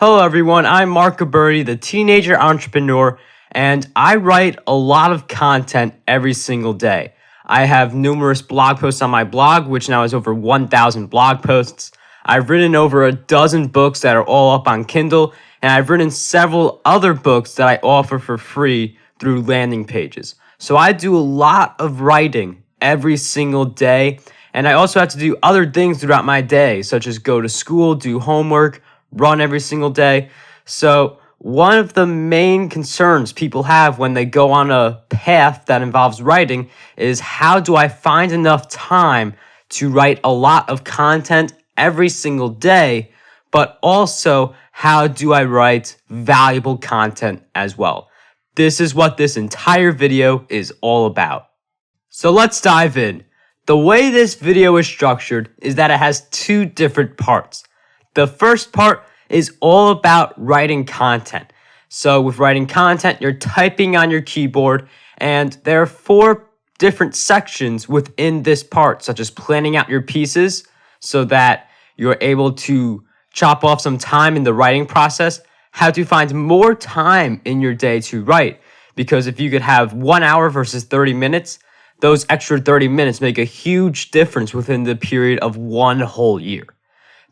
Hello everyone, I'm Marc Guberti, the teenager entrepreneur, and I write a lot of content every single day. I have numerous blog posts on my blog, which now has over 1,000 blog posts. I've written over a dozen books that are all up on Kindle, and I've written several other books that I offer for free through landing pages. So I do a lot of writing every single day, and I also have to do other things throughout my day, such as go to school, do homework, run every single day. So one of the main concerns people have when they go on a path that involves writing is, how do I find enough time to write a lot of content every single day, but also how do I write valuable content as well? This is what this entire video is all about. So let's dive in. The way this video is structured is that it has two different parts. The first part is all about writing content. So with writing content, you're typing on your keyboard, and there are 4 different sections within this part, such as planning out your pieces so that you're able to chop off some time in the writing process, how to find more time in your day to write, because if you could have 1 hour versus 30 minutes, those extra 30 minutes make a huge difference within the period of 1 whole year.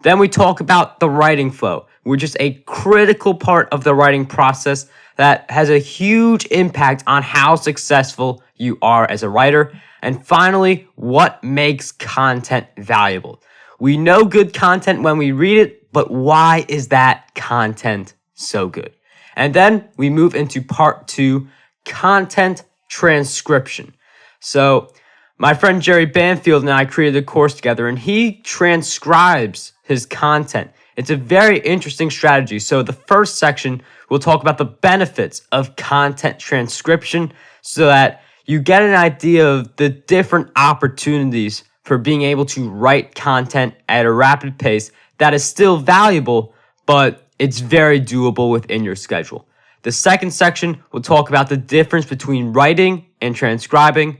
Then we talk about the writing flow, which is a critical part of the writing process that has a huge impact on how successful you are as a writer. And finally, what makes content valuable? We know good content when we read it, but why is that content so good? And then we move into part 2, content transcription. So my friend Jerry Banfield and I created a course together, and he transcribes his content. It's a very interesting strategy. So the first section, we'll talk about the benefits of content transcription so that you get an idea of the different opportunities for being able to write content at a rapid pace that is still valuable, but it's very doable within your schedule. The second section, we'll talk about the difference between writing and transcribing.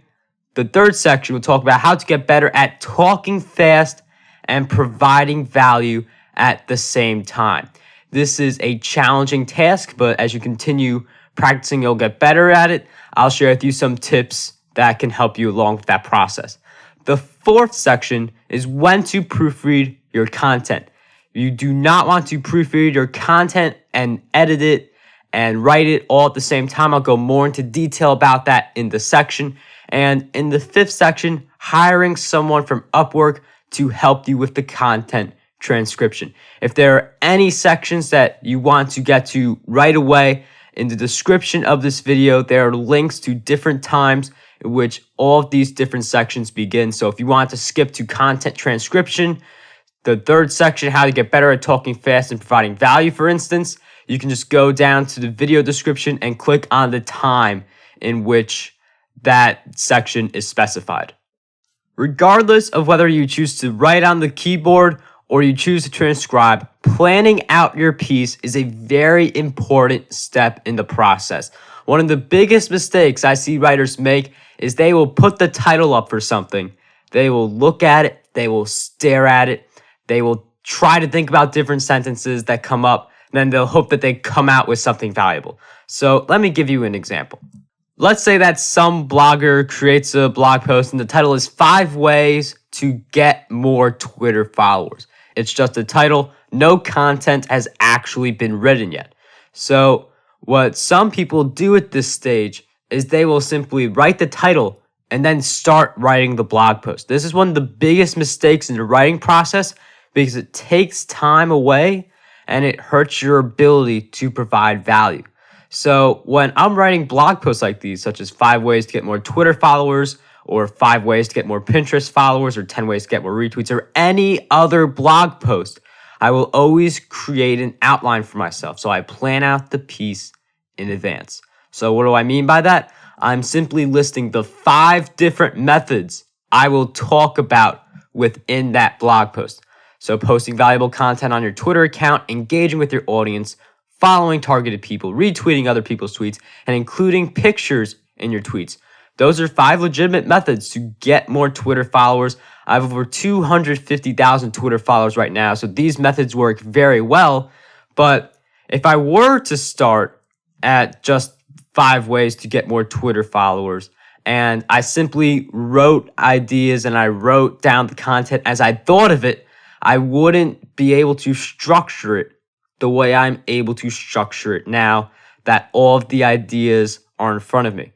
The third section, we'll talk about how to get better at talking fast and providing value at the same time. This is a challenging task, but as you continue practicing, you'll get better at it. I'll share with you some tips that can help you along with that process. The fourth section is when to proofread your content. You do not want to proofread your content and edit it and write it all at the same time. I'll go more into detail about that in the section. And in the 5th section, hiring someone from UpWork to help you with the content transcription. If there are any sections that you want to get to right away, in the description of this video, there are links to different times in which all of these different sections begin. So if you want to skip to content transcription, the 3rd section, how to get better at talking fast and providing value, for instance, you can just go down to the video description and click on the time in which that section is specified. Regardless of whether you choose to write on the keyboard or you choose to transcribe, planning out your piece is a very important step in the process. One of the biggest mistakes I see writers make is they will put the title up for something. They will look at it, they will stare at it, they will try to think about different sentences that come up, and then they'll hope that they come out with something valuable. So let me give you an example. Let's say that some blogger creates a blog post and the title is 5 ways to get more Twitter followers. It's just a title. No content has actually been written yet. So what some people do at this stage is they will simply write the title and then start writing the blog post. This is one of the biggest mistakes in the writing process because it takes time away and it hurts your ability to provide value. So when I'm writing blog posts like these, such as 5 ways to get more Twitter followers, or 5 ways to get more Pinterest followers, or 10 ways to get more retweets, or any other blog post, I will always create an outline for myself. So I plan out the piece in advance. So what do I mean by that? I'm simply listing the 5 different methods I will talk about within that blog post. So posting valuable content on your Twitter account, engaging with your audience, following targeted people, retweeting other people's tweets, and including pictures in your tweets. Those are 5 legitimate methods to get more Twitter followers. I have over 250,000 Twitter followers right now, so these methods work very well. But If I were to start at just 5 ways to get more Twitter followers, and I simply wrote ideas and I wrote down the content as I thought of it, I wouldn't be able to structure it the way I'm able to structure it now that all of the ideas are in front of me.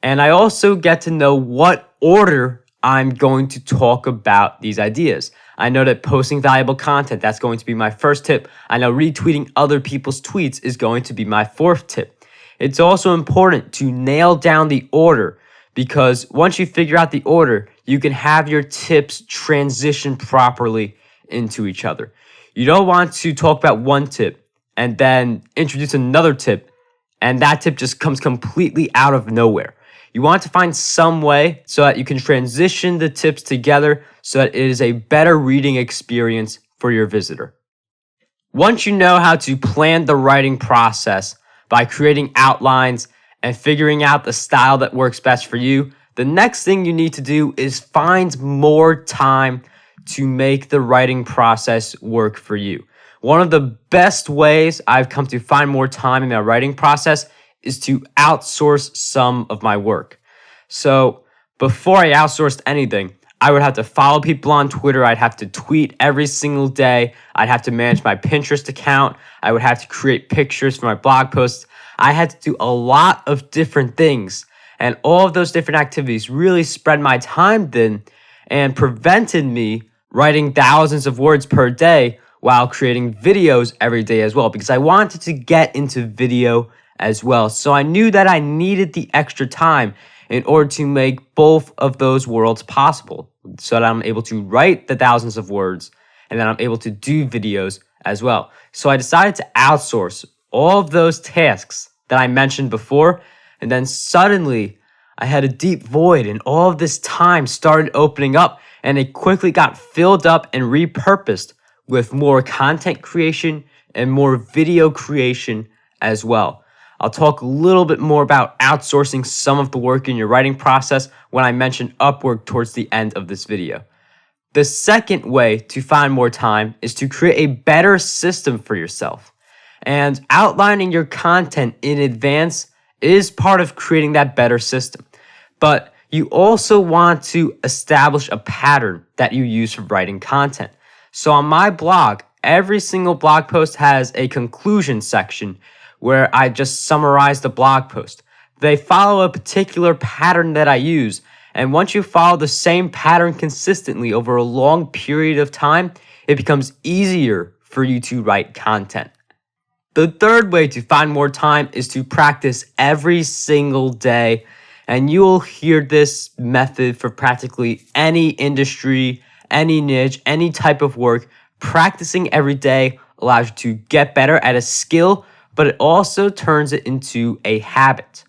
And I also get to know what order I'm going to talk about these ideas. I know that posting valuable content, that's going to be my first tip. I know retweeting other people's tweets is going to be my fourth tip. It's also important to nail down the order, because once you figure out the order, you can have your tips transition properly into each other. You don't want to talk about one tip and then introduce another tip, and that tip just comes completely out of nowhere. You want to find some way so that you can transition the tips together so that it is a better reading experience for your visitor. Once you know how to plan the writing process by creating outlines and figuring out the style that works best for you, the next thing you need to do is find more time to make the writing process work for you. One of the best ways I've come to find more time in my writing process is to outsource some of my work. So before I outsourced anything, I would have to follow people on Twitter. I'd have to tweet every single day. I'd have to manage my Pinterest account. I would have to create pictures for my blog posts. I had to do a lot of different things. And all of those different activities really spread my time thin and prevented me writing thousands of words per day while creating videos every day as well, because I wanted to get into video as well. So I knew that I needed the extra time in order to make both of those worlds possible, so that I'm able to write the thousands of words and then I'm able to do videos as well. So I decided to outsource all of those tasks that I mentioned before, and then suddenly I had a deep void and all of this time started opening up, and it quickly got filled up and repurposed with more content creation and more video creation as well. I'll talk a little bit more about outsourcing some of the work in your writing process when I mention UpWork towards the end of this video. The second way to find more time is to create a better system for yourself. And outlining your content in advance is part of creating that better system. But you also want to establish a pattern that you use for writing content. So on my blog, every single blog post has a conclusion section where I just summarize the blog post. They follow a particular pattern that I use, and once you follow the same pattern consistently over a long period of time, it becomes easier for you to write content. The third way to find more time is to practice every single day, and you will hear this method for practically any industry, any niche, any type of work. Practicing every day allows you to get better at a skill, but it also turns it into a habit.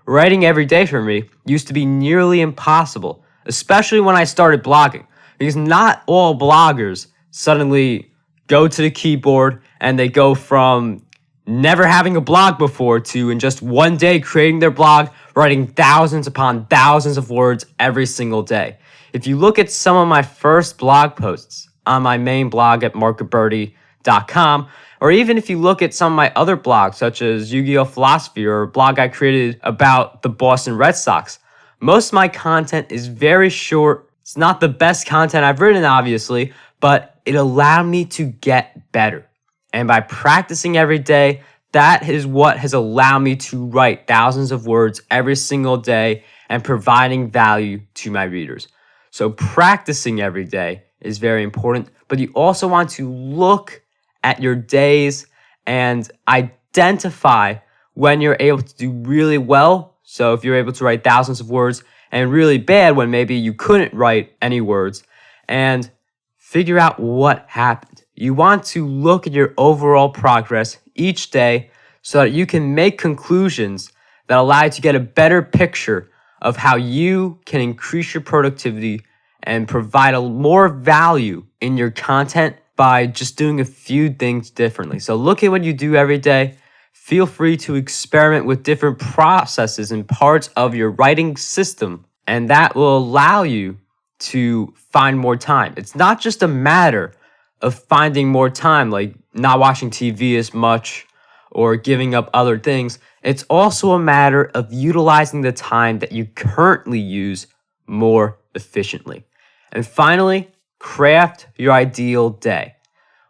Writing every day for me used to be nearly impossible, especially when I started blogging, because not all bloggers suddenly go to the keyboard and they go from never having a blog before to in just one day creating their blog, writing thousands upon thousands of words every single day. If you look at some of my first blog posts on my main blog at marcguberti.com, or even if you look at some of my other blogs, such as Yu-Gi-Oh! Philosophy, or a blog I created about the Boston Red Sox, most of my content is very short. It's not the best content I've written, obviously, but it allowed me to get better. And by practicing every day, that is what has allowed me to write thousands of words every single day and providing value to my readers. So practicing every day is very important, but you also want to look at your days and identify when you're able to do really well. So if you're able to write thousands of words, and really bad when maybe you couldn't write any words, and figure out what happened. You want to look at your overall progress each day so that you can make conclusions that allow you to get a better picture of how you can increase your productivity and provide more value in your content by just doing a few things differently. So look at what you do every day. Feel free to experiment with different processes and parts of your writing system, and that will allow you to find more time. It's not just a matter of finding more time, like not watching TV as much or giving up other things. It's also a matter of utilizing the time that you currently use more efficiently. And finally, craft your ideal day.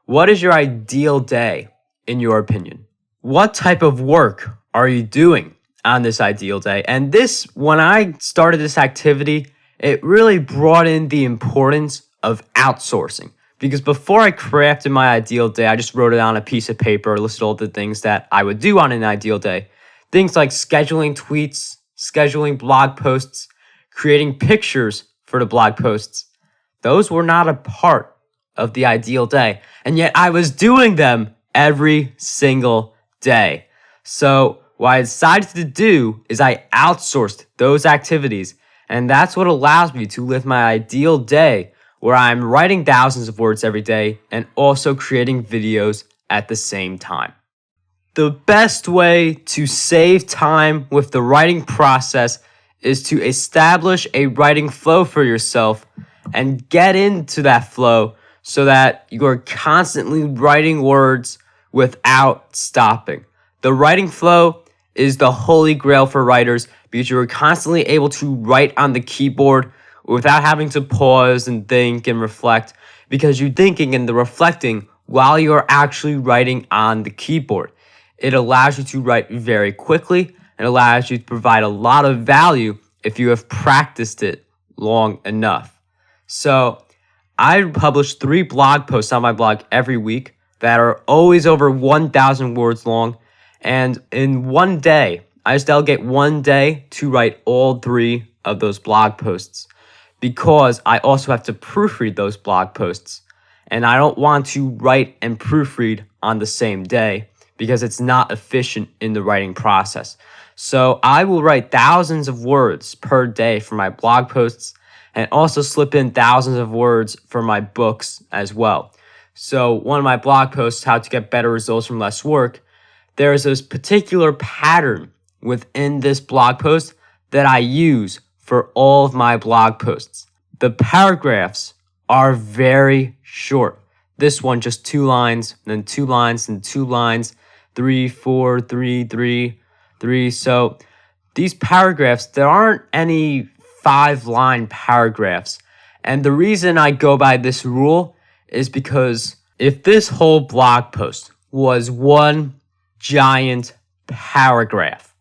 What is your ideal day, in your opinion? What type of work are you doing on this ideal day? And when I started this activity, it really brought in the importance of outsourcing. Because before I crafted my ideal day, I just wrote it on a piece of paper, listed all the things that I would do on an ideal day. Things like scheduling tweets, scheduling blog posts, creating pictures for the blog posts. Those were not a part of the ideal day. And yet I was doing them every single day. So what I decided to do is I outsourced those activities. And that's what allows me to live my ideal day, where I'm writing thousands of words every day and also creating videos at the same time. The best way to save time with the writing process is to establish a writing flow for yourself and get into that flow so that you're constantly writing words without stopping. The writing flow is the holy grail for writers because you're constantly able to write on the keyboard without having to pause and think and reflect, because you're thinking and reflecting while you're actually writing on the keyboard. It allows you to write very quickly and allows you to provide a lot of value if you have practiced it long enough. So I publish 3 blog posts on my blog every week that are always over 1,000 words long. And in one day, I just delegate one day to write all 3 of those blog posts, because I also have to proofread those blog posts. And I don't want to write and proofread on the same day because it's not efficient in the writing process. So I will write thousands of words per day for my blog posts and also slip in thousands of words for my books as well. So one of my blog posts, How to Get Better Results from Less Work, there is this particular pattern within this blog post that I use for all of my blog posts. The paragraphs are very short. This one just 2 lines, then 2 lines, and 2 lines, 3, 4, 3, 3, 3. So these paragraphs, there aren't any 5-line paragraphs. And the reason I go by this rule is because if this whole blog post was one giant paragraph,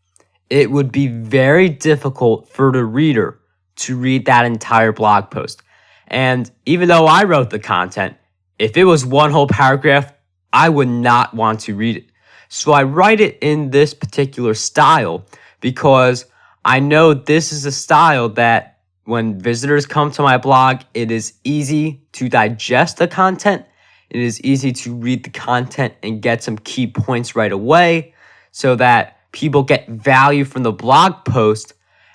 it would be very difficult for the reader to read that entire blog post. And even though I wrote the content, if it was one whole paragraph, I would not want to read it. So I write it in this particular style because I know this is a style that when visitors come to my blog, it is easy to digest the content. It is easy to read the content and get some key points right away so that people get value from the blog post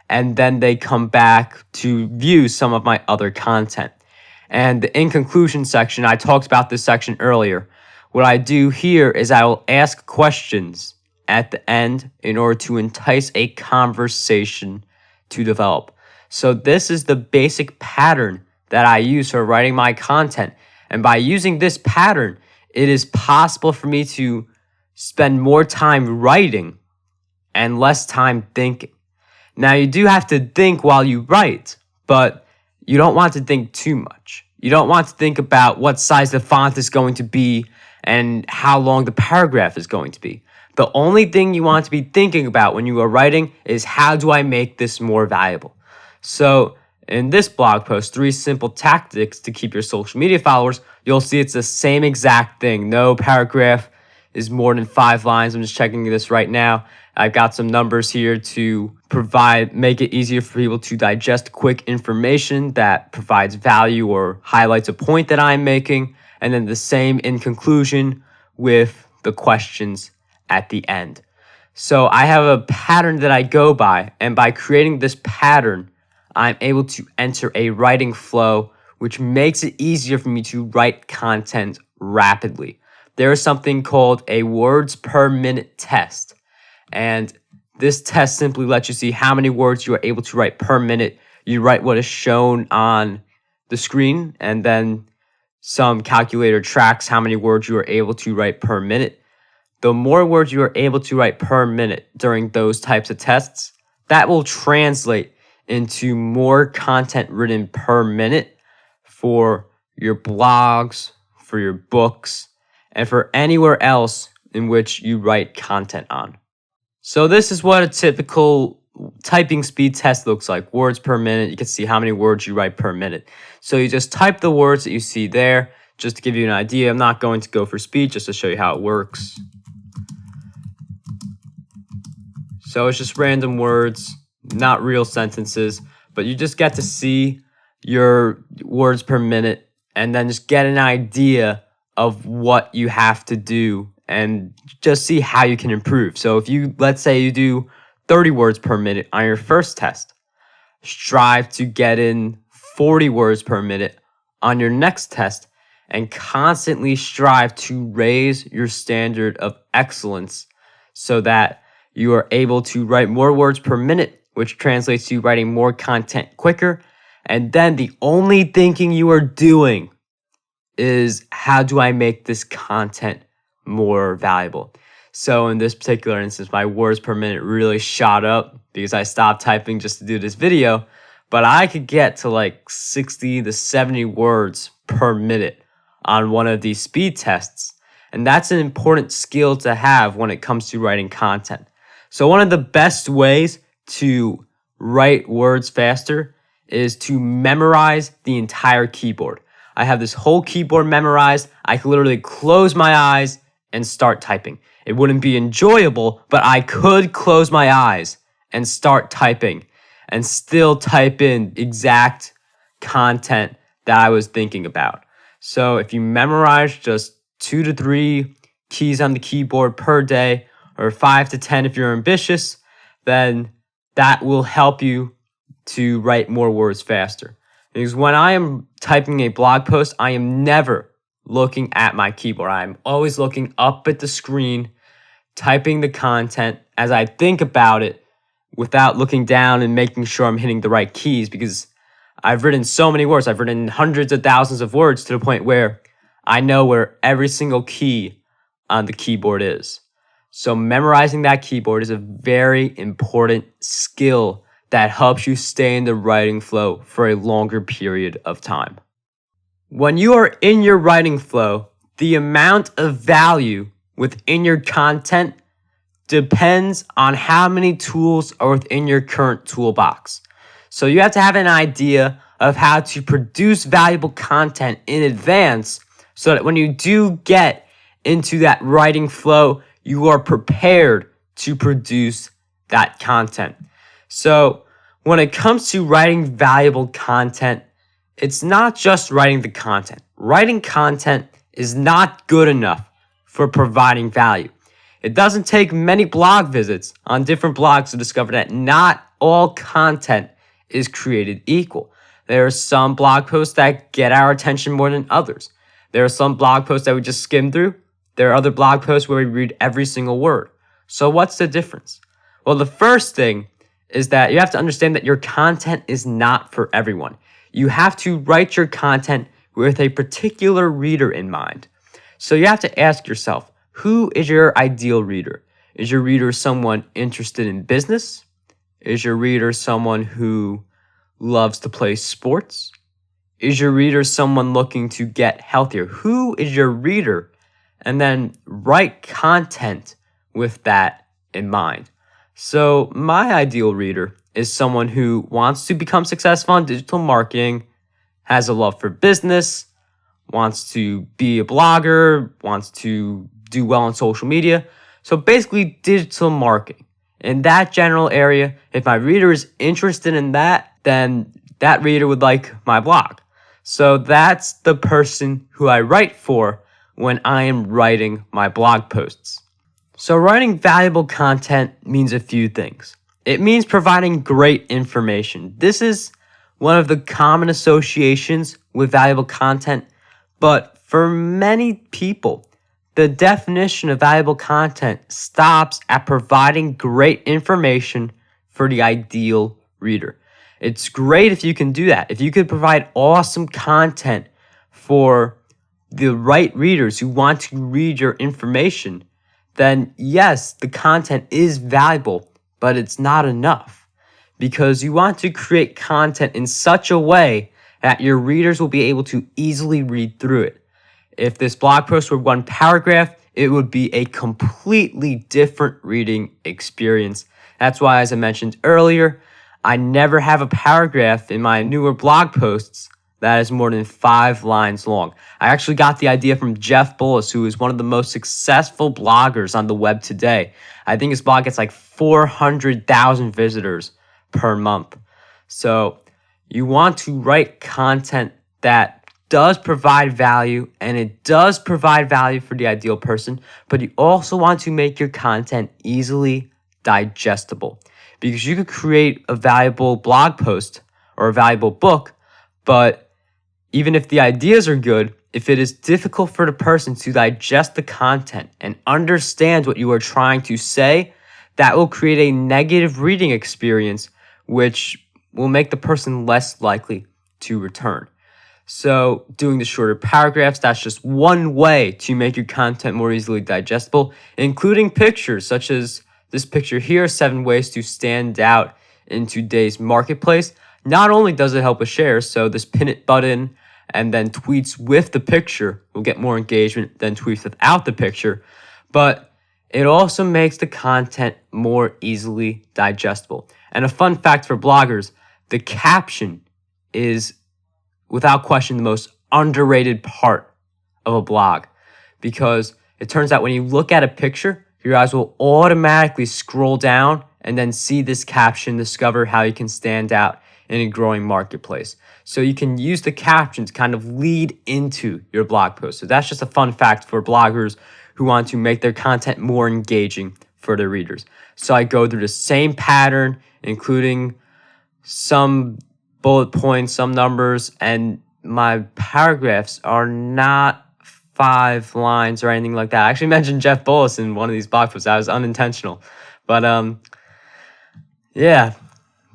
and then they come back to view some of my other content. And the in conclusion section, I talked about this section earlier. What I do here is I will ask questions at the end in order to entice a conversation to develop. So this is the basic pattern that I use for writing my content. And by using this pattern, it is possible for me to spend more time writing and less time thinking. Now, you do have to think while you write, but you don't want to think too much. You don't want to think about what size the font is going to be and how long the paragraph is going to be. The only thing you want to be thinking about when you are writing is, how do I make this more valuable? So in this blog post, 3 simple tactics to keep your social media followers, you'll see it's the same exact thing. No paragraph is more than 5 lines. I'm just checking this right now. I've got some numbers here to make it easier for people to digest quick information that provides value or highlights a point that I'm making. And then the same in conclusion with the questions at the end. So I have a pattern that I go by, and by creating this pattern, I'm able to enter a writing flow, which makes it easier for me to write content rapidly. There is something called a words per minute test. And this test simply lets you see how many words you are able to write per minute. You write what is shown on the screen, and then some calculator tracks how many words you are able to write per minute. the more words you are able to write per minute during those types of tests, that will translate into more content written per minute for your blogs, for your books, and for anywhere else in which you write content on. So this is what a typical typing speed test looks like. Words per minute. You can see how many words you write per minute. So you just type the words that you see there just to give you an idea. I'm not going to go for speed, just to show you how it works. So it's just random words, not real sentences, but you just get to see your words per minute and then just get an idea of what you have to do and just see how you can improve. So if you, let's say you do 30 words per minute on your first test, strive to get in 40 words per minute on your next test and constantly strive to raise your standard of excellence so that you are able to write more words per minute, which translates to you writing more content quicker. And then the only thinking you are doing is, how do I make this content more valuable? So in this particular instance, my words per minute really shot up because I stopped typing just to do this video, but I could get to like 60 to 70 words per minute on one of these speed tests. And that's an important skill to have when it comes to writing content. So one of the best ways to write words faster is to memorize the entire keyboard. I have this whole keyboard memorized. I could literally close my eyes and start typing. It wouldn't be enjoyable, but I could close my eyes and start typing and still type in exact content that I was thinking about. So if you memorize just 2 to 3 keys on the keyboard per day, or 5 to 10 if you're ambitious, then that will help you to write more words faster. Because when I am typing a blog post, I am never looking at my keyboard. I'm always looking up at the screen, typing the content as I think about it without looking down and making sure I'm hitting the right keys, because I've written so many words. I've written hundreds of thousands of words to the point where I know where every single key on the keyboard is. So memorizing that keyboard is a very important skill that helps you stay in the writing flow for a longer period of time. When you are in your writing flow, the amount of value within your content depends on how many tools are within your current toolbox. So you have to have an idea of how to produce valuable content in advance so that when you do get into that writing flow, you are prepared to produce that content. So when it comes to writing valuable content, it's not just writing the content. Writing content is not good enough for providing value. It doesn't take many blog visits on different blogs to discover that not all content is created equal. There are some blog posts that get our attention more than others. There are some blog posts that we just skim through. There are other blog posts where we read every single word. So what's the difference? Well, the first thing is that you have to understand that your content is not for everyone. You have to write your content with a particular reader in mind. So you have to ask yourself, who is your ideal reader? Is your reader someone interested in business? Is your reader someone who loves to play sports? Is your reader someone looking to get healthier? Who is your reader? And then write content with that in mind. So my ideal reader is someone who wants to become successful in digital marketing, has a love for business, wants to be a blogger, wants to do well on social media. So basically digital marketing. In that general area, if my reader is interested in that, then that reader would like my blog. So that's the person who I write for when I am writing my blog posts. So writing valuable content means a few things. It means providing great information. This is one of the common associations with valuable content, but for many people, the definition of valuable content stops at providing great information for the ideal reader. It's great if you can do that. If you could provide awesome content for the right readers who want to read your information, then yes, the content is valuable, but it's not enough, because you want to create content in such a way that your readers will be able to easily read through it. If this blog post were one paragraph, it would be a completely different reading experience. That's why, as I mentioned earlier, I never have a paragraph in my newer blog posts that is more than 5 lines long. I actually got the idea from Jeff Bullis, who is one of the most successful bloggers on the web today. I think his blog gets like 400,000 visitors per month. So you want to write content that does provide value, and it does provide value for the ideal person, but you also want to make your content easily digestible, because you could create a valuable blog post or a valuable book, but even if the ideas are good, if it is difficult for the person to digest the content and understand what you are trying to say, that will create a negative reading experience, which will make the person less likely to return. So doing the shorter paragraphs, that's just one way to make your content more easily digestible, including pictures such as this picture here, 7 ways to stand out in today's marketplace. Not only does it help with shares, so this pin it button and then tweets with the picture will get more engagement than tweets without the picture, but it also makes the content more easily digestible. And a fun fact for bloggers, the caption is without question the most underrated part of a blog, because it turns out when you look at a picture, your eyes will automatically scroll down and then see this caption, discover how you can stand out in a growing marketplace. So you can use the caption to kind of lead into your blog post. So that's just a fun fact for bloggers who want to make their content more engaging for their readers. So I go through the same pattern, including some bullet points, some numbers, and my paragraphs are not 5 lines or anything like that. I actually mentioned Jeff Bullis in one of these blog posts. That was unintentional. But yeah,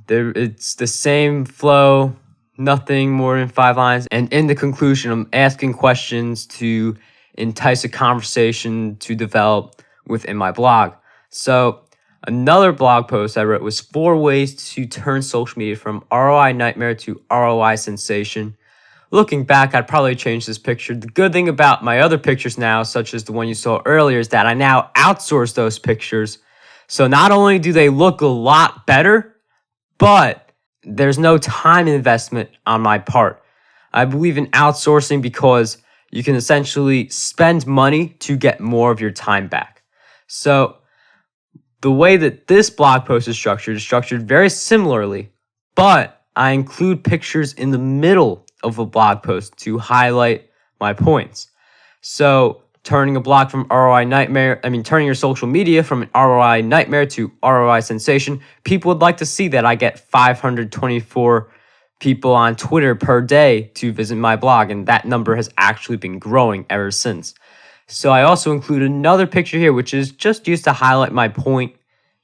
it's the same flow, nothing more than 5 lines. And in the conclusion, I'm asking questions to entice a conversation to develop within my blog. So another blog post I wrote was 4 ways to turn social media from ROI nightmare to ROI sensation. Looking back, I'd probably change this picture. The good thing about my other pictures now, such as the one you saw earlier, is that I now outsource those pictures. So not only do they look a lot better, but there's no time investment on my part. I believe in outsourcing because you can essentially spend money to get more of your time back. So the way that this blog post is structured very similarly, but I include pictures in the middle of a blog post to highlight my points. So turning your social media from an ROI nightmare to ROI sensation, people would like to see that I get 524 people on Twitter per day to visit my blog, and that number has actually been growing ever since. So I also include another picture here, which is just used to highlight my point,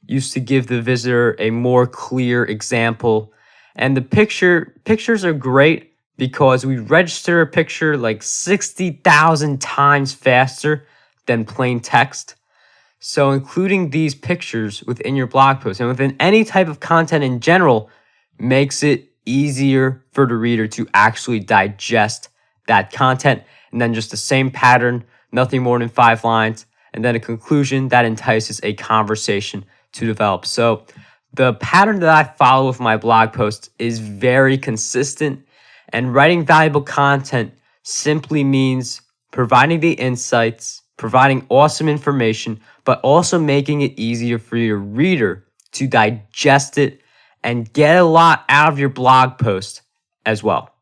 used to give the visitor a more clear example. And the pictures are great because we register a picture like 60,000 times faster than plain text. So including these pictures within your blog post and within any type of content in general makes it easier for the reader to actually digest that content. And then just the same pattern, nothing more than 5 lines, and then a conclusion that entices a conversation to develop. So the pattern that I follow with my blog posts is very consistent, and writing valuable content simply means providing the insights, providing awesome information, but also making it easier for your reader to digest it and get a lot out of your blog post as well.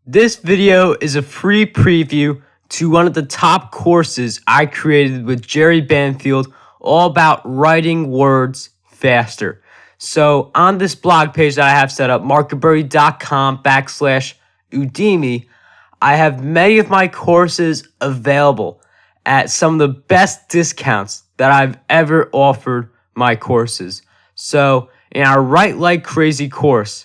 This video is a free preview to one of the top courses I created with Jerry Banfield, all about writing words faster. So on this blog page that I have set up, marcguberti.com/Udemy, I have many of my courses available at some of the best discounts that I've ever offered my courses. So in our Write Like Crazy course,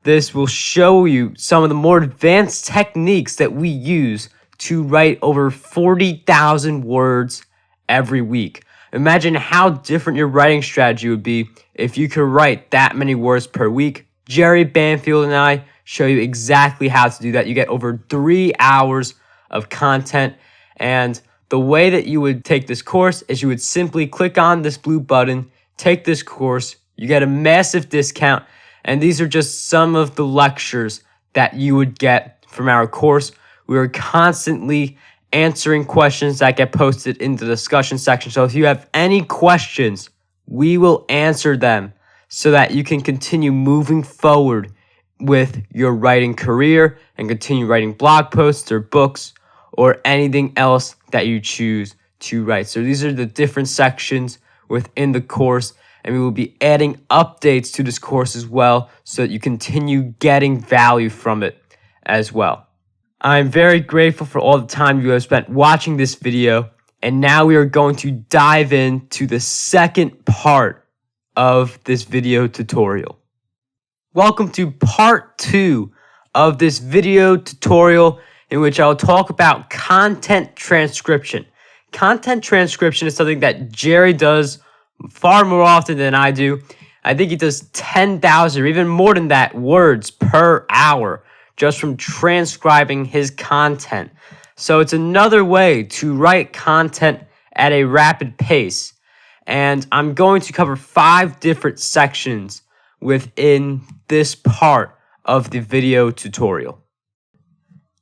this will show you some of the more advanced techniques that we use to write over 40,000 words every week. Imagine how different your writing strategy would be if you could write that many words per week. Jerry Banfield and I show you exactly how to do that. You get over 3 hours of content, and the way that you would take this course is you would simply click on this blue button, take this course, you get a massive discount, and these are just some of the lectures that you would get from our course. We are constantly answering questions that get posted in the discussion section. So if you have any questions, we will answer them so that you can continue moving forward with your writing career and continue writing blog posts or books or anything else that you choose to write. So these are the different sections within the course, and we will be adding updates to this course as well so that you continue getting value from it as well. I'm very grateful for all the time you have spent watching this video, and now we are going to dive into the second part of this video tutorial. Welcome to part 2 of this video tutorial in which I'll talk about content transcription. Content transcription is something that Jerry does far more often than I do. I think he does 10,000 or even more than that words per hour just from transcribing his content. So it's another way to write content at a rapid pace. And I'm going to cover 5 different sections within this part of the video tutorial.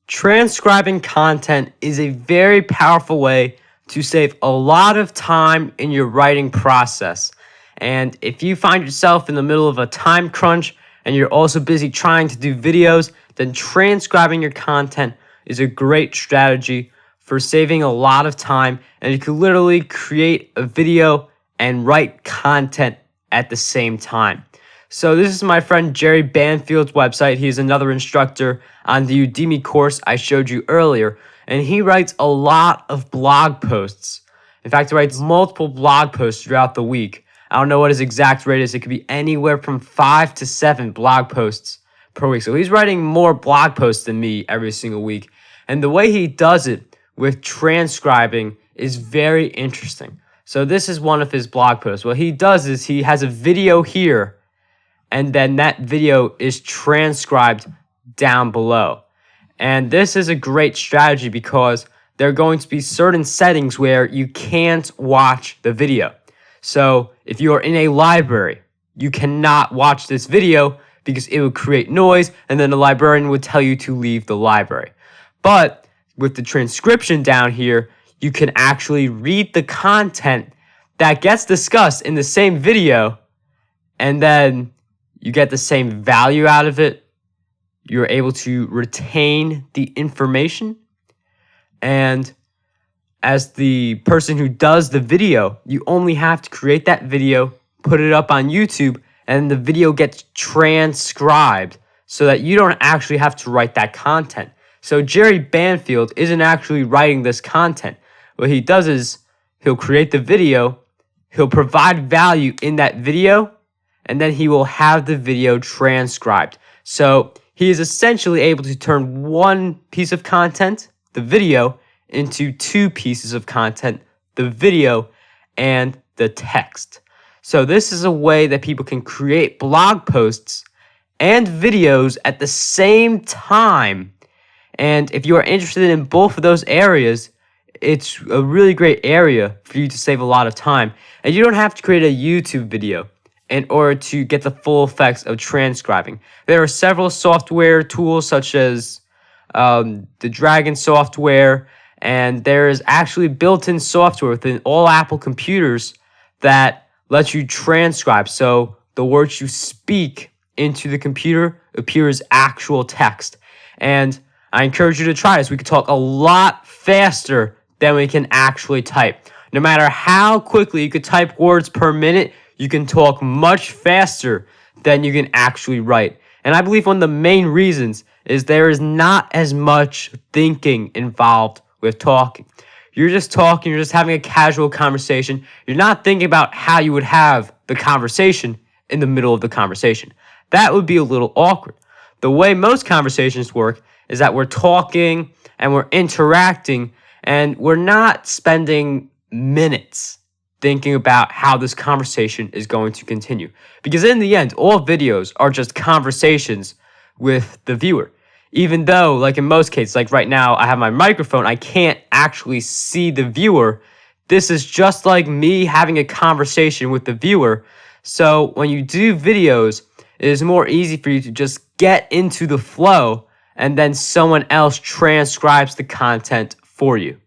Transcribing content is a very powerful way to save a lot of time in your writing process. And if you find yourself in the middle of a time crunch and you're also busy trying to do videos, then transcribing your content is a great strategy for saving a lot of time, and you can literally create a video and write content at the same time. So this is my friend Jerry Banfield's website. He's another instructor on the Udemy course I showed you earlier, and he writes a lot of blog posts. In fact, he writes multiple blog posts throughout the week. I don't know what his exact rate is. It could be anywhere from 5 to 7 blog posts per week. So he's writing more blog posts than me every single week. And the way he does it with transcribing is very interesting. So this is one of his blog posts. What he does is he has a video here, and then that video is transcribed down below. And this is a great strategy because there are going to be certain settings where you can't watch the video. So if you are in a library, you cannot watch this video because it would create noise, and then the librarian would tell you to leave the library. But with the transcription down here, you can actually read the content that gets discussed in the same video, and then you get the same value out of it. You're able to retain the information, and as the person who does the video, you only have to create that video, put it up on YouTube, and the video gets transcribed so that you don't actually have to write that content. So Jerry Banfield isn't actually writing this content. What he does is he'll create the video, he'll provide value in that video, and then he will have the video transcribed. So he is essentially able to turn one piece of content, the video, into 2 pieces of content, the video and the text. So this is a way that people can create blog posts and videos at the same time. And if you are interested in both of those areas, it's a really great area for you to save a lot of time. And you don't have to create a YouTube video in order to get the full effects of transcribing. There are several software tools such as the Dragon software, and there is actually built-in software within all Apple computers that lets you transcribe. So the words you speak into the computer appear as actual text. And I encourage you to try this. We can talk a lot faster than we can actually type. No matter how quickly you could type words per minute, you can talk much faster than you can actually write. And I believe one of the main reasons is there is not as much thinking involved with talking. You're just talking, you're just having a casual conversation. You're not thinking about how you would have the conversation in the middle of the conversation. That would be a little awkward. The way most conversations work is that we're talking and we're interacting, and we're not spending minutes thinking about how this conversation is going to continue. Because in the end, all videos are just conversations with the viewer. Even though, like in most cases, like right now, I have my microphone, I can't actually see the viewer. This is just like me having a conversation with the viewer. So when you do videos, it is more easy for you to just get into the flow, and then someone else transcribes the content for you.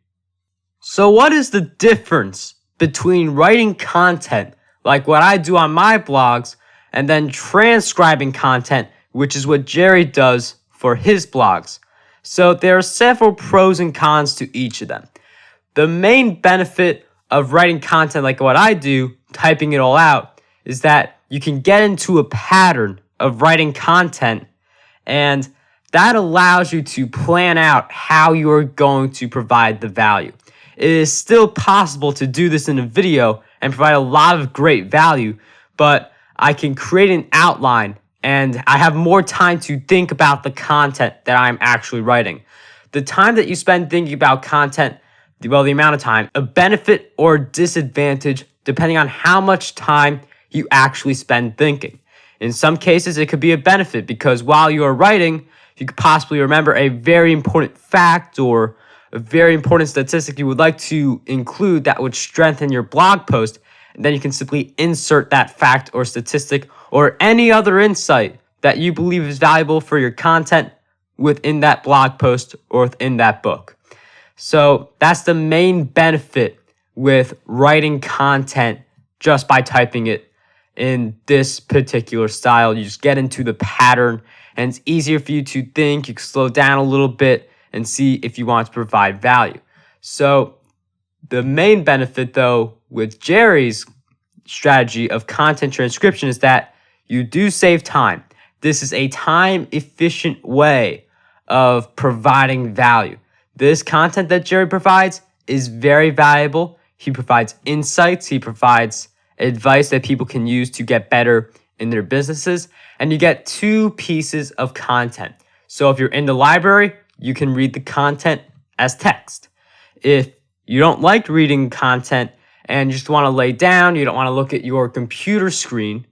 So what is the difference between writing content, like what I do on my blogs, and then transcribing content, which is what Jerry does for his blogs? So there are several pros and cons to each of them. The main benefit of writing content like what I do, typing it all out, is that you can get into a pattern of writing content, and that allows you to plan out how you're going to provide the value. It is still possible to do this in a video and provide a lot of great value, but I can create an outline and I have more time to think about the content that I'm actually writing. The time that you spend thinking about content, well, the amount of time, a benefit or disadvantage depending on how much time you actually spend thinking. In some cases, it could be a benefit because while you are writing, you could possibly remember a very important fact or a very important statistic you would like to include that would strengthen your blog post, and then you can simply insert that fact or statistic or any other insight that you believe is valuable for your content within that blog post or within that book. So that's the main benefit with writing content just by typing it in this particular style. You just get into the pattern and it's easier for you to think. You can slow down a little bit and see if you want to provide value. So the main benefit though with Jerry's strategy of content transcription is that you do save time. This is a time efficient way of providing value. This content that Jerry provides is very valuable. He provides insights. He provides advice that people can use to get better in their businesses. And you get two pieces of content. So if you're in the library, you can read the content as text. If you don't like reading content and you just want to lay down, you don't want to look at your computer screen,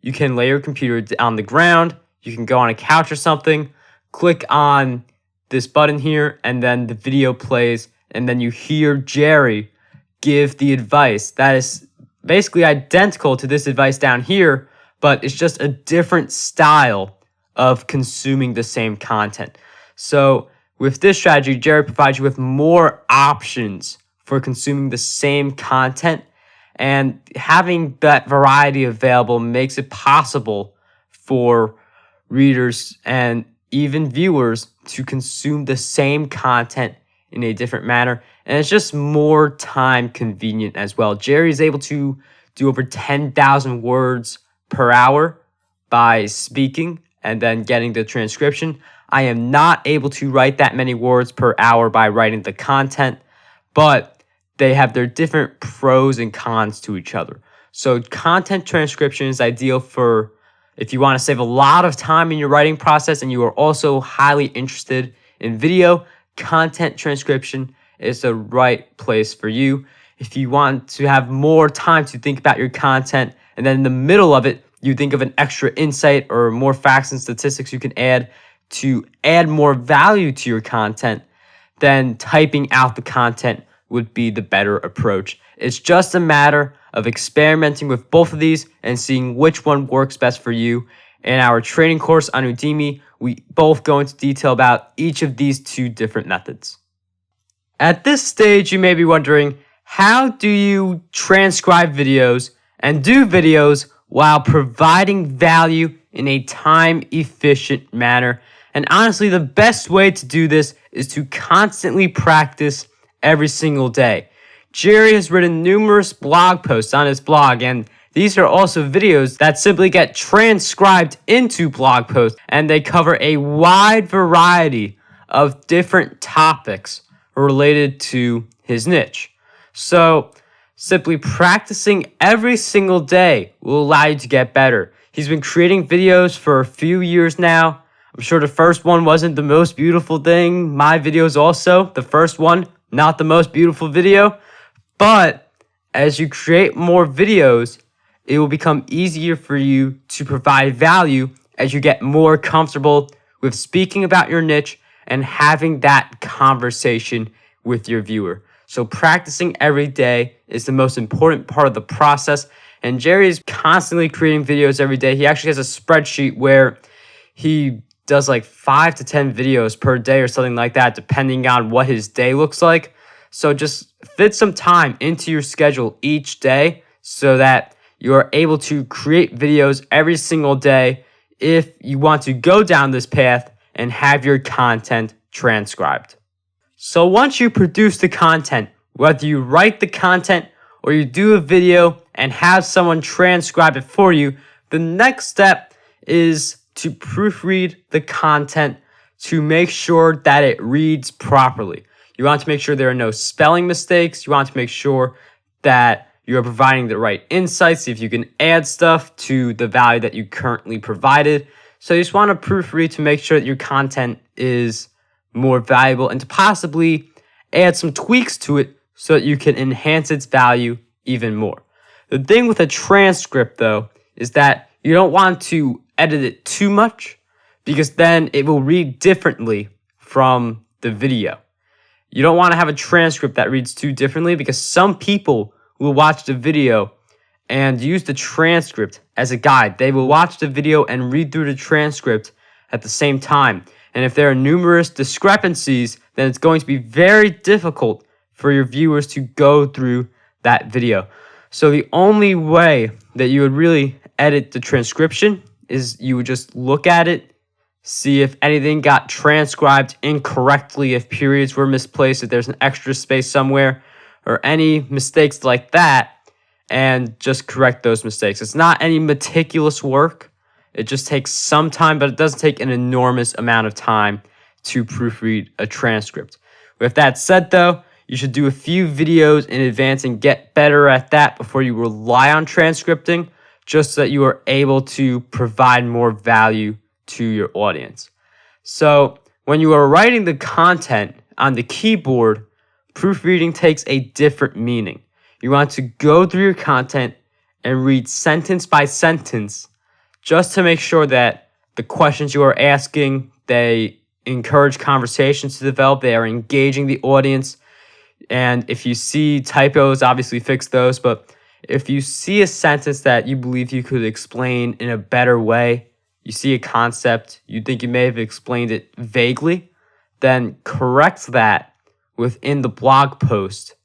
you can lay your computer on the ground. You can go on a couch or something, click on this button here, and then the video plays, and then you hear Jerry give the advice that is basically identical to this advice down here, but it's just a different style of consuming the same content. So with this strategy, Jerry provides you with more options for consuming the same content, and having that variety available makes it possible for readers and even viewers to consume the same content in a different manner. And it's just more time convenient as well. Jerry is able to do over 10,000 words per hour by speaking and then getting the transcription. I am not able to write that many words per hour by writing the content, but they have their different pros and cons to each other. So content transcription is ideal for if you want to save a lot of time in your writing process and you are also highly interested in video. Content transcription is the right place for you. If you want to have more time to think about your content and then in the middle of it, you think of an extra insight or more facts and statistics you can add to add more value to your content, then typing out the content would be the better approach. It's just a matter of experimenting with both of these and seeing which one works best for you. In our training course on Udemy, we both go into detail about each of these two different methods. At this stage, you may be wondering, how do you transcribe videos and do videos while providing value in a time-efficient manner? And honestly, the best way to do this is to constantly practice every single day. Jerry has written numerous blog posts on his blog, and these are also videos that simply get transcribed into blog posts, and they cover a wide variety of different topics related to his niche. So simply practicing every single day will allow you to get better. He's been creating videos for a few years now. I'm sure the first one wasn't the most beautiful thing. My videos also, the first one, not the most beautiful video, but As you create more videos, it will become easier for you to provide value as you get more comfortable with speaking about your niche and having that conversation with your viewer. So practicing every day is the most important part of the process. And Jerry is constantly creating videos every day. He actually has a spreadsheet where he does like 5 to 10 videos per day or something like that, depending on what his day looks like. So just fit some time into your schedule each day so that you are able to create videos every single day if you want to go down this path and have your content transcribed. So once you produce the content, whether you write the content or you do a video and have someone transcribe it for you, the next step is to proofread the content to make sure that it reads properly. You want to make sure there are no spelling mistakes. You want to make sure that you are providing the right insights, if you can add stuff to the value that you currently provided. So you just want to proofread to make sure that your content is more valuable and to possibly add some tweaks to it so that you can enhance its value even more. The thing with a transcript, though, is that you don't want to edit it too much because then it will read differently from the video. You don't want to have a transcript that reads too differently because some people will watch the video and use the transcript as a guide. They will watch the video and read through the transcript at the same time. And if there are numerous discrepancies, then it's going to be very difficult for your viewers to go through that video. So the only way that you would really edit the transcription is you would just look at it, see if anything got transcribed incorrectly, if periods were misplaced, if there's an extra space somewhere, or any mistakes like that, and just correct those mistakes. It's not any meticulous work. It just takes some time, but it doesn't take an enormous amount of time to proofread a transcript. With that said, though, you should do a few videos in advance and get better at that before you rely on transcripting, just so that you are able to provide more value to your audience. So when you are writing the content on the keyboard, proofreading takes a different meaning. You want to go through your content and read sentence by sentence just to make sure that the questions you are asking, they encourage conversations to develop, they are engaging the audience. And if you see typos, obviously fix those. But if you see a sentence that you believe you could explain in a better way, you see a concept, you think you may have explained it vaguely, then correct that within the blog post.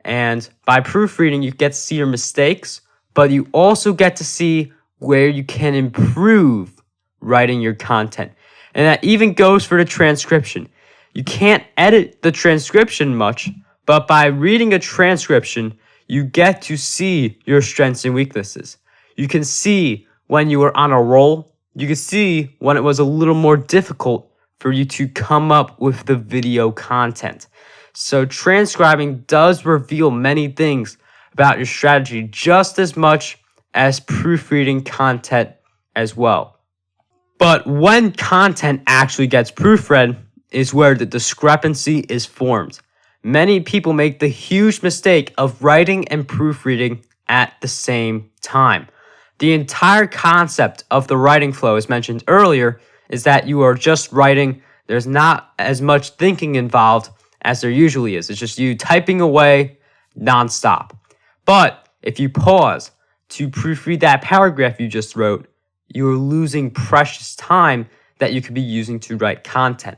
And by proofreading, you get to see your mistakes, but you also get to see where you can improve writing your content. And that even goes for the transcription. You can't edit the transcription much, but by reading a transcription, you get to see your strengths and weaknesses. You can see when you were on a roll. You can see when it was a little more difficult for you to come up with the video content. So transcribing does reveal many things about your strategy just as much as proofreading content as well. But when content actually gets proofread is where the discrepancy is formed. Many people make the huge mistake of writing and proofreading at the same time. The entire concept of the writing flow, as mentioned earlier, is that you are just writing. There's not as much thinking involved as there usually is. It's just you typing away nonstop. But if you pause to proofread that paragraph you just wrote, you're losing precious time that you could be using to write content.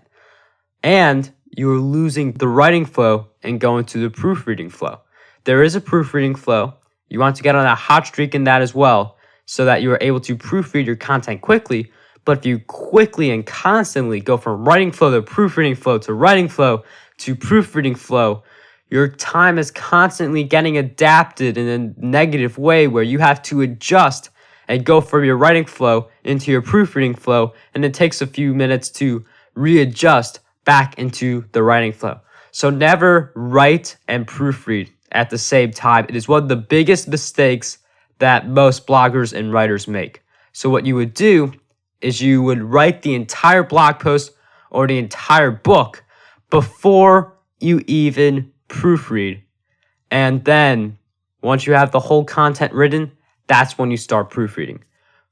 And you're losing the writing flow and going to the proofreading flow. There is a proofreading flow. You want to get on a hot streak in that as well so that you are able to proofread your content quickly. But if you quickly and constantly go from writing flow to proofreading flow to writing flow to proofreading flow, your time is constantly getting adapted in a negative way where you have to adjust and go from your writing flow into your proofreading flow, and it takes a few minutes to readjust back into the writing flow. So never write and proofread at the same time. It is one of the biggest mistakes that most bloggers and writers make. So what you would do is you would write the entire blog post or the entire book before you even proofread. And then Once you have the whole content written, that's when you start proofreading.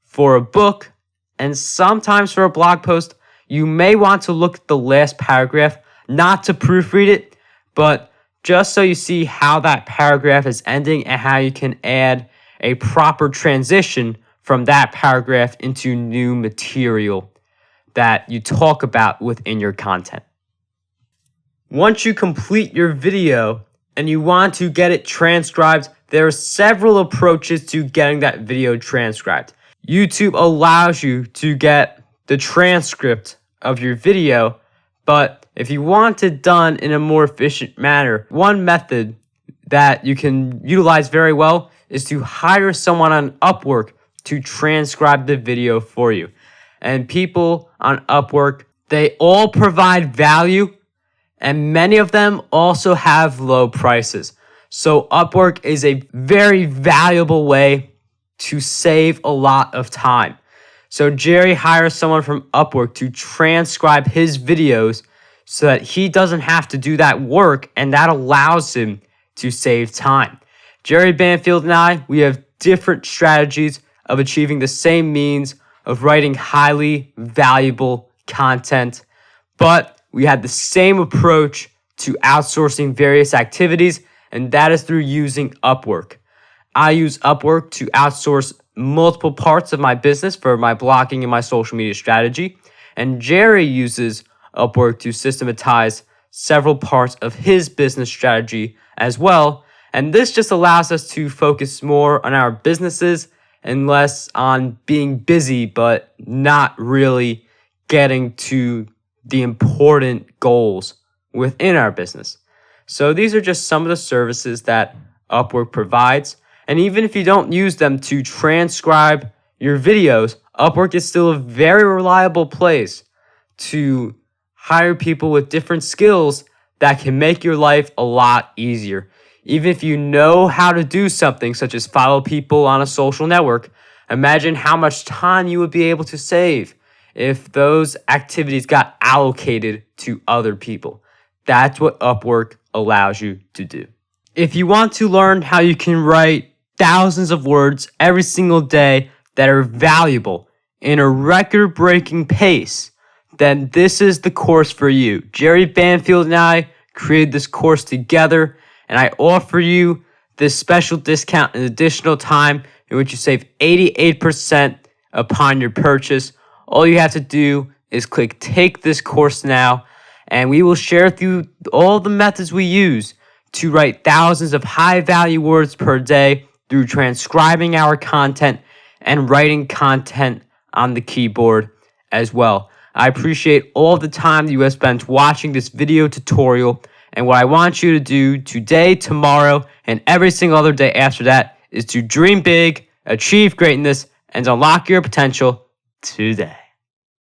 For a book, and sometimes for a blog post, you may want to look at the last paragraph, not to proofread it, but just so you see how that paragraph is ending and how you can add a proper transition from that paragraph into new material that you talk about within your content. Once you complete your video and you want to get it transcribed, there are several approaches to getting that video transcribed. YouTube allows you to get the transcript of your video, but if you want it done in a more efficient manner, one method that you can utilize very well is to hire someone on UpWork to transcribe the video for you. And people on UpWork, they all provide value, and many of them also have low prices. So UpWork is a very valuable way to save a lot of time. So Jerry hires someone from UpWork to transcribe his videos so that he doesn't have to do that work, and that allows him to save time. Jerry Banfield and I, we have different strategies of achieving the same means of writing highly valuable content, but we had the same approach to outsourcing various activities, and that is through using UpWork. I use UpWork to outsource multiple parts of my business for my blogging and my social media strategy, and Jerry uses UpWork to systematize several parts of his business strategy as well, and this just allows us to focus more on our businesses and less on being busy but not really getting to the important goals within our business. So these are just some of the services that UpWork provides. And even if you don't use them to transcribe your videos, UpWork is still a very reliable place to hire people with different skills that can make your life a lot easier. Even if you know how to do something such as follow people on a social network, imagine how much time you would be able to save if those activities got allocated to other people. That's what UpWork allows you to do. If you want to learn how you can write thousands of words every single day that are valuable in a record-breaking pace, then this is the course for you. Jerry Banfield and I created this course together, and I offer you this special discount and additional time in which you save 88% upon your purchase. All you have to do is click Take This Course Now, and we will share with you all the methods we use to write thousands of high-value words per day through transcribing our content and writing content on the keyboard as well. I appreciate all the time you have spent watching this video tutorial, and what I want you to do today, tomorrow, and every single other day after that is to dream big, achieve greatness, and unlock your potential today.